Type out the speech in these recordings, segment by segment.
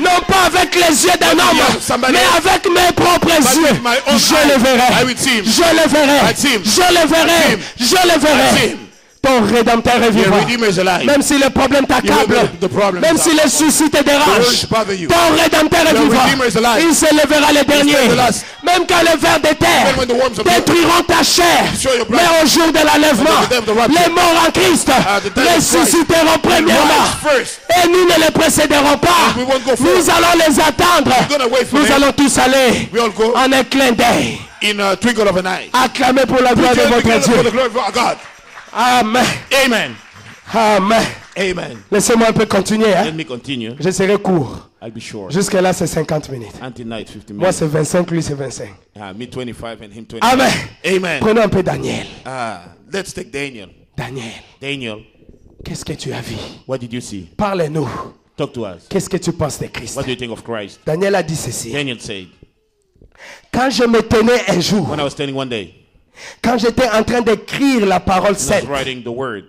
non pas avec les yeux d'un homme, mais avec mes propres yeux. Je le verrai. Je le verrai. Je le verrai. Je le verrai. Ton Rédempteur est vivant. Même si le problème t'accable, même si les soucis te dérangent, ton Rédempteur est vivant. Il se lèvera le dernier. Même quand les vers de terre détruiront ta chair, mais au jour de l'enlèvement, les morts en Christ ressusciteront premièrement. Et nous ne les précéderons pas. Nous allons les attendre. Nous allons tous aller en un clin d'œil. Acclamez pour la gloire de votre Dieu. Amen. Amen. Amen. Amen. Laissez-moi un peu continuer. Let me continue. Je serai court. I'll be short. Jusqu'à là, c'est 50 minutes. Until night, 50 minutes. Moi, c'est 25, lui, c'est 25. Me 25 and him 25. Amen. Amen. Prenons un peu Daniel. Let's take Daniel. Daniel. Qu'est-ce que tu as vu? What did you see? Parle-nous. Talk to us. Qu'est-ce que tu penses de Christ? What do you think of Christ? Daniel a dit ceci. Daniel said, quand je me tenais un jour, when I was standing one day, quand j'étais en train d'écrire la parole I was sainte, writing the word.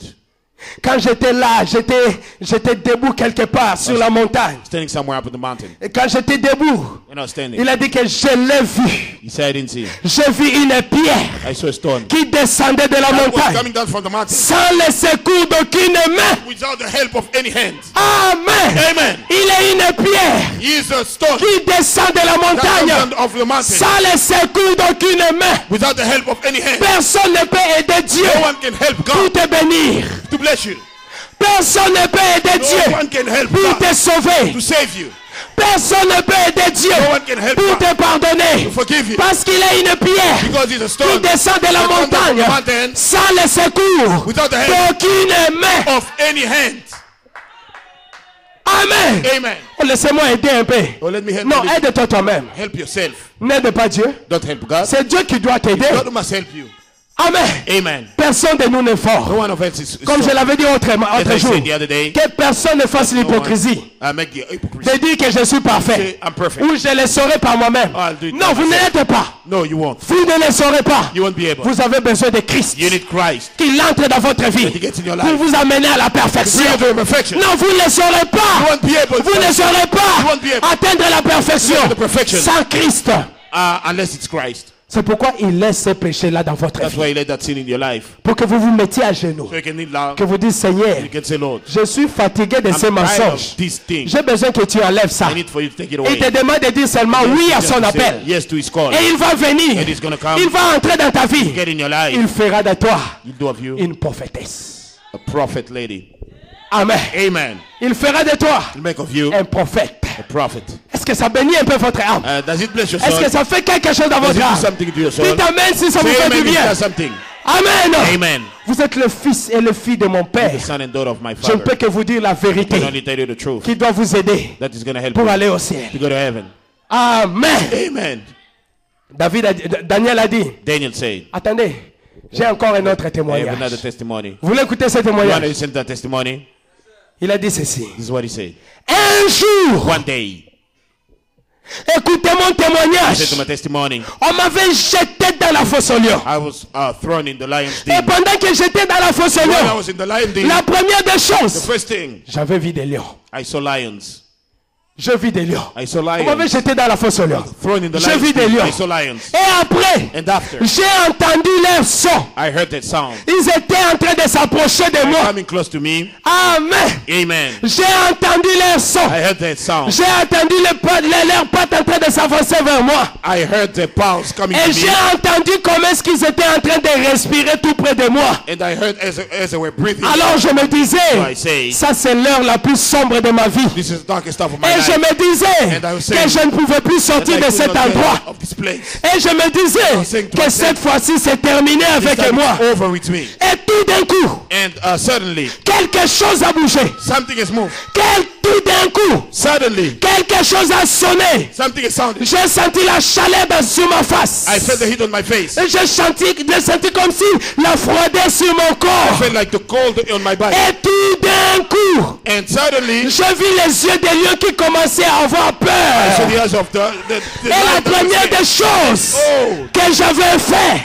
quand j'étais là, j'étais debout quelque part sur la montagne. Standing somewhere up in the mountain. Et quand j'étais debout, When I was standing, il a dit que je l'ai vu. he said, I didn't see. J'ai vu une pierre I saw a stone qui descendait de la that was montagne coming down from the mountain sans le secours d'aucune main. without the help of any hand. Amen. Amen. Il est une pierre He is a stone qui descend de la that montagne comes down off the mountain sans le secours d'aucune main. without the help of any hand. Personne ne peut aider Dieu No one can help pour God te bénir. to bless you. Personne ne peut aider No Dieu one can help pour God te sauver. to save you. Personne ne peut aider Dieu No one can help pour God te pardonner. to forgive you. Parce qu'il est une pierre Because he's a qui stone descend de la that comes down from montagne the mountain sans le secours without the help d'aucune main. of any hand. Amen. Amen. Oh, laissez-moi aider un peu. Oh, let me help Non, you. aide-toi toi-même. Help yourself. N'aide pas Dieu. Don't help God. C'est Dieu qui doit t'aider. God must help you. Amen. Amen. Personne de nous n'est fort. No one of us is Comme je l'avais dit autre As I jour, said the other day, que personne ne fasse l'hypocrisie make the hypocrisy. de dire que je suis parfait Say, I'm perfect. ou je le saurai par moi-même. Oh, I'll do it Non, vous ne myself. l'êtes pas. No, you won't. Vous ne le saurez pas. You won't be able. Vous avez besoin de Christ You need Christ qui entre dans votre vie to get in your pour life. vous amener à la perfection. To bring you to perfection. Non, vous ne le saurez You pas. won't be able Vous ne to saurez You won't be pas able. atteindre la perfection The perfection. sans Christ. Unless it's Christ. C'est pourquoi il laisse ces péchés-là dans votre That's vie. why you let that sin in your life. Pour que vous vous mettiez à genoux. So you can kneel down. Que vous dites, Seigneur, You can say, Lord, je suis fatigué de ces I'm tired mensonges. of this thing. J'ai besoin que tu enlèves ça. I need for you to take it Il away. te demande de dire seulement Yes, oui à you son have to say appel. yes to his call. Et il va venir. And he's gonna come. Il va entrer dans ta vie. Get in your life. Il fera de toi He'll do of you une prophétesse. a prophet lady. Amen. Amen. Il fera de toi He'll make of you un prophète. a prophet. Est-ce que ça bénit un peu votre âme? Does it bless your Est-ce soul? que ça fait quelque chose dans Does votre it do âme? something to your soul? Dites amen si ça vous Say fait du amen if it bien. does something. Amen. Amen. Vous êtes le fils et le fils de mon père. The son and daughter of my Je ne father. peux que vous dire la I can vérité only tell you the truth. qui doit vous aider That is going to help pour you aller au ciel. to go to heaven. Amen. Amen. Daniel a dit, Daniel said, attendez, j'ai encore un autre I have témoignage. another testimony. Vous voulez écouter ce You want to témoignage? listen to that testimony? Il a dit ceci. This is what he said. Un jour, One day, écoutez mon I said to témoignage. my testimony, On m'avait jeté dans la fosse au lion. I was thrown in the lion's Et den. pendant que j'étais dans la fosse au While I lion, was in the lion den, la première des the choses, first thing, j'avais vu des lions. I saw lions. Je vis des lions. I saw On m'avait lions. jeté dans la fosse au lion. Thrown in the J'ai vu lion's des den. lions. I saw lions. Et après, And after, j'ai entendu leur son. I heard that sound. Ils étaient en train de s'approcher de They're moi. coming close to me. Amen. Amen. J'ai entendu leur son. I heard that sound. J'ai entendu leurs pattes en train de s'avancer vers moi. I heard the pulse coming Et to j'ai me. entendu comment est-ce qu'ils étaient en train de respirer tout près de moi. And I heard as they were breathing. Alors je me So I disais, say, ça c'est l'heure la plus sombre de ma vie. this is the darkest stuff of my Et je life. me disais And I was que saying je ne pouvais plus That sortir I de could cet not get endroit. out of this place. Et je me saying disais to que myself, cette fois-ci c'est terminé avec It's moi. over with me. Et tout d'un coup, And suddenly, quelque chose a bougé. something has moved. Tout d'un coup, Suddenly, quelque chose a sonné. something has sounded. J'ai senti la chaleur sur ma face. I felt the heat on my face. Et j'ai senti comme si la froideur sur mon I corps. felt like the cold on my body. Et tout d'un d'un coup, and suddenly, je vis les yeux des lions qui commençaient à avoir peur. I saw the eyes of Et la première des choses que j'avais fait,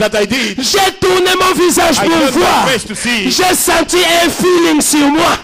j'ai tourné mon visage pour voir. J'ai senti un feeling sur moi.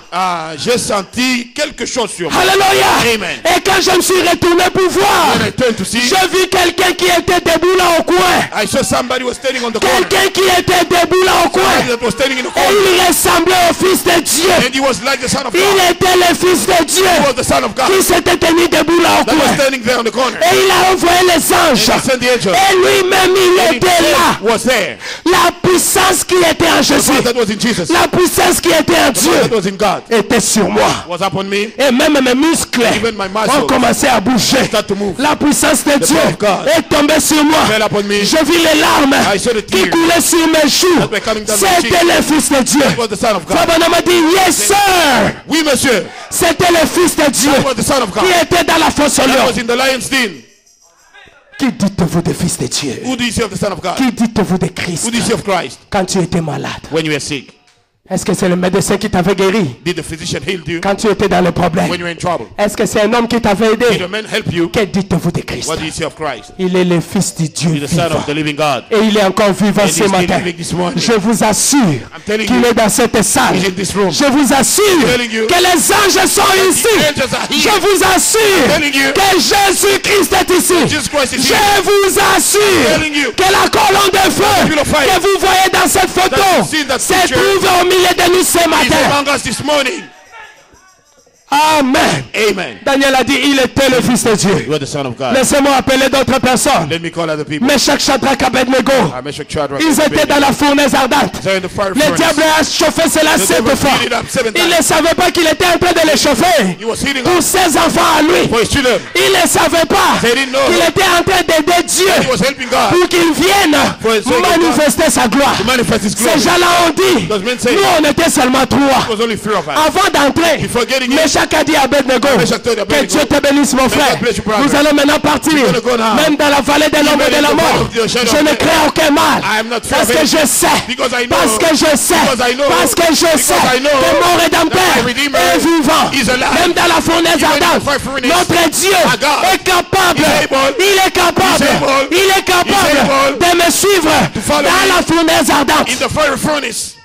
J'ai senti quelque chose sur moi. Alléluia. Amen. Et quand je me suis retourné pour voir, j'ai vu quelqu'un qui était debout là au coin. I saw somebody was standing on the corner. Quelqu'un qui était debout là au coin. Et il ressemblait au Fils de Dieu. And he was like the Son of God. Il était le Fils de Dieu He was the Son of God. qui s'était tenu debout là au That was coin. standing there on the corner. Et il a envoyé les anges. And he sent the angel. Et lui-même il était là. Was there. La puissance qui était en Jésus, The that was in Jesus. la puissance qui était en The Dieu that was in God. était sur moi. Was upon me. Et même mes muscles Even my muscles ont commencé à bouger. start to move. La puissance de Dieu power of God est tombée sur moi. Fell upon me. Je vis les larmes I saw the qui tears coulaient sur mes joues. that were coming down my C'était cheeks. le Fils de Dieu. That was the Son of God. Frère m'a dit, yes sir. Oui, monsieur. C'était le Fils de Dieu That was the Son of God. qui était dans la fosse au That lion. was in the lion's den. Qui dites-vous de Fils de Dieu? Who do you see of the Son of God? Qui dites-vous de Christ? Who do you see of Christ? Quand tu étais malade, When you were sick? est-ce que c'est le médecin qui t'avait guéri? Did the physician heal you? Quand tu étais dans le problème, When you were in trouble? est-ce que c'est un homme qui t'avait Did aidé? a man help you? Que dites-vous de Christ? What do you see of Christ? Il est le Fils du Dieu He's the Son vivant. of the living God. Et il est encore vivant And ce he's still matin. living this morning. Je vous assure telling qu'il you, est dans cette salle. he's in this room. Je vous assure telling you, que les anges sont ici. angels are here. Je vous assure telling you, que Jésus-Christ est ici. Jesus Christ is Je here. vous assure telling you, que la colonne de feu pillar of fire que vous voyez dans cette photo that you see in that se picture trouve au milieu de nous ce He's matin. among us this morning. Amen. Amen. Daniel a dit, il était le Fils de Dieu. You are the Son of God. Laissez-moi appeler d'autres personnes. Let me call other people. Meshach, Shadrach, Abednego. Meshach, Shadrach, Ils étaient dans la fournaise ardente. They're in the fire Le furnace. diable a chauffé cela The 7 devil fois. heated up 7 Il times. ne savait pas qu'il était en train de les chauffer He was heating pour up ses enfants à lui. for his children. Il ne savait pas They didn't know qu'il était en train d'aider Dieu he was helping God pour qu'il vienne For his sake of manifester sa gloire. to manifest his Ces glory. gens-là ont dit, Those men say nous on était seulement 3. it was only 3 of us. Avant d'entrer, Before getting in, Meshach a dit à Abednego, Meshach told que Abednego, Dieu te bénisse mon frère. God bless you, brother. Nous allons maintenant partir. gonna go now. Même dans la vallée de l'ombre Even de la in the mort, valley of the shadow je of ne death, crains aucun mal. I am not Parce fearful. que je sais, Because I know, parce que je sais, because I know, parce que je because sais I know que mon Rédempteur that my Redeemer est vivant. is alive. Même dans la fournaise Even in the ardente, fire furnace, notre Dieu our God est capable, is able, il est capable, is able, il est capable able de me suivre follow dans me la fournaise ardente. in the fire furnace.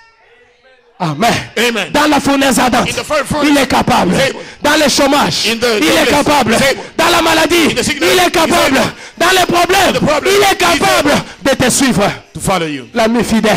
Amen. Amen. Dans la fournaise ardente, In the fire furnace, il est capable. he's able. Dans le chômage, In the il est jobless, capable. he's able. Dans la maladie, the sickness, il est he's capable. able. Dans les problèmes, the problem, il est he's capable de te suivre. To follow you. L'ami fidèle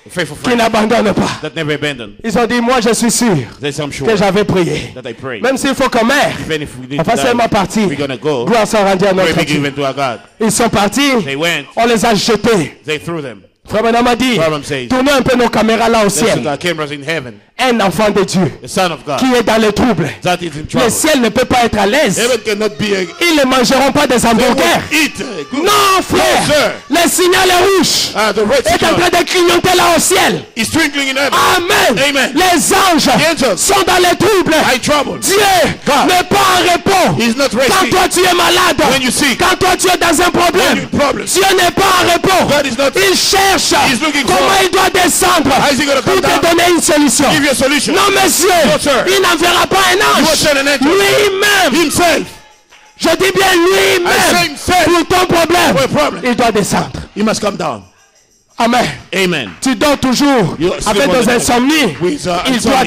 A faithful qui friend n'abandonne pas. that never abandoned. Ils ont dit, moi je suis sûr They say, I'm sure que j'avais prié. that I pray. Même s'il faut qu'on meure, Even if we need on to va seulement die, partir. we're gonna go. Gloire soit rendue à Pray notre be Dieu. given to our God. Ils sont partis, They went. on les a jetés. They threw them. Frère Branham a dit, Branham says, tournez un peu nos caméras là au let's look ciel. at cameras in heaven. Un enfant de Dieu The Son of God. qui est dans les troubles. That is in Le trouble. ciel ne peut pas être à l'aise. Heaven cannot be a... Ils ne mangeront pas des They hamburgers. won't eat. Good. Non, frère. No, sir. Le signal est rouge. The red Est en signal train de clignoter là au ciel. is twinkling in heaven. Amen. Amen. Les anges angels sont dans les troubles. I trouble. Dieu God n'est pas en repos. He's not Quand resting. toi tu es malade, When you sick. quand toi tu es dans un When problème, you problem. Dieu n'est pas en repos. God is not. Il cherche He's looking for. comment il doit descendre How is he gonna pour come te down? donner une solution. Give you a solution. Non, monsieur, No, sir. il n'enverra pas un He ange. will send an angel. Lui-même, Himself. je dis bien I say lui-même, himself. pour ton problème, For a problem. il doit descendre. He must come down. Amen. Amen. Tu dors toujours You sleep avec all the des time insomnies. with, Il insomnia. doit